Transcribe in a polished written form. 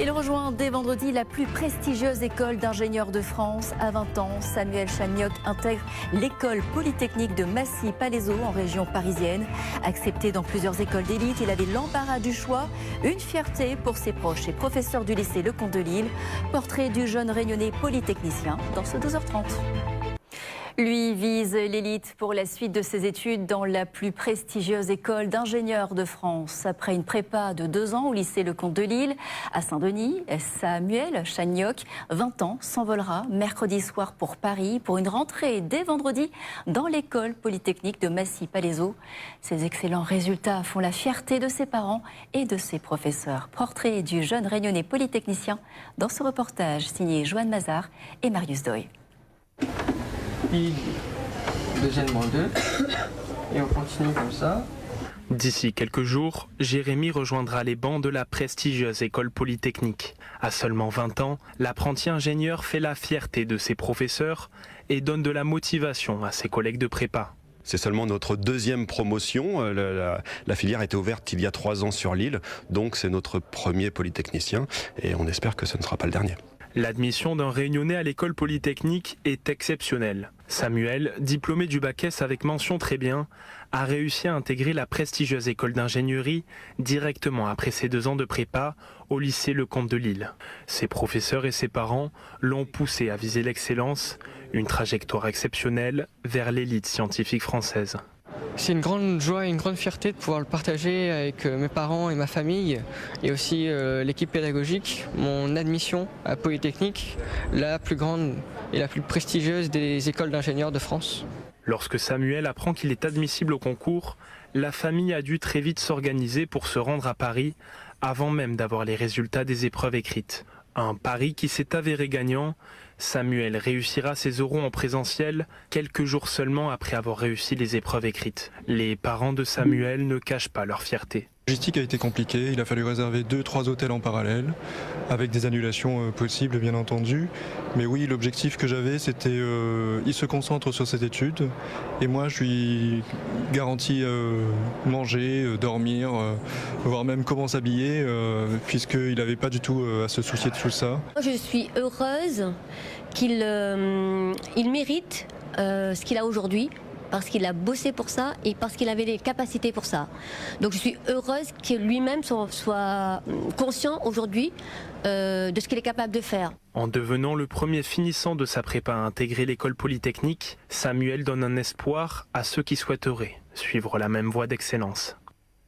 Il rejoint dès vendredi la plus prestigieuse école d'ingénieurs de France. À 20 ans, Samuel Chagnoc intègre l'école polytechnique de Massy-Palaiseau en région parisienne. Accepté dans plusieurs écoles d'élite, il avait l'embarras du choix. Une fierté pour ses proches et professeurs du lycée Lecomte de Lille. Portrait du jeune réunionnais polytechnicien dans ce 12h30. Lui vise l'élite pour la suite de ses études dans la plus prestigieuse école d'ingénieurs de France. Après une prépa de 2 ans au lycée Lecomte de Lille, à Saint-Denis, Samuel Chagnoc, 20 ans, s'envolera mercredi soir pour Paris pour une rentrée dès vendredi dans l'école polytechnique de Massy-Palaiseau. Ses excellents résultats font la fierté de ses parents et de ses professeurs. Portrait du jeune réunionnais polytechnicien dans ce reportage signé Joanne Mazard et Marius Doy. Puis, deuxièmement 2, et on continue comme ça. D'ici quelques jours, Jérémy rejoindra les bancs de la prestigieuse école polytechnique. À seulement 20 ans, l'apprenti ingénieur fait la fierté de ses professeurs et donne de la motivation à ses collègues de prépa. C'est seulement notre deuxième promotion. La filière a été ouverte il y a 3 ans sur Lille, donc c'est notre premier polytechnicien et on espère que ce ne sera pas le dernier. L'admission d'un Réunionnais à l'école polytechnique est exceptionnelle. Samuel, diplômé du bac S avec mention très bien, a réussi à intégrer la prestigieuse école d'ingénierie directement après ses 2 ans de prépa au lycée Lecomte de Lille. Ses professeurs et ses parents l'ont poussé à viser l'excellence, une trajectoire exceptionnelle vers l'élite scientifique française. C'est une grande joie et une grande fierté de pouvoir le partager avec mes parents et ma famille et aussi l'équipe pédagogique. Mon admission à Polytechnique, la plus grande et la plus prestigieuse des écoles d'ingénieurs de France. Lorsque Samuel apprend qu'il est admissible au concours, la famille a dû très vite s'organiser pour se rendre à Paris avant même d'avoir les résultats des épreuves écrites. Un pari qui s'est avéré gagnant. Samuel réussira ses oraux en présentiel quelques jours seulement après avoir réussi les épreuves écrites. Les parents de Samuel ne cachent pas leur fierté. La logistique a été compliquée, il a fallu réserver 2-3 hôtels en parallèle, avec des annulations possibles bien entendu. Mais oui, l'objectif que j'avais c'était, il se concentre sur ses études et moi je lui garantis manger, dormir, voire même comment s'habiller, puisqu'il n'avait pas du tout à se soucier de tout ça. Je suis heureuse qu'il mérite ce qu'il a aujourd'hui, parce qu'il a bossé pour ça et parce qu'il avait les capacités pour ça. Donc je suis heureuse qu'il lui-même soit conscient aujourd'hui de ce qu'il est capable de faire. En devenant le premier finissant de sa prépa à intégrer l'école polytechnique, Samuel donne un espoir à ceux qui souhaiteraient suivre la même voie d'excellence.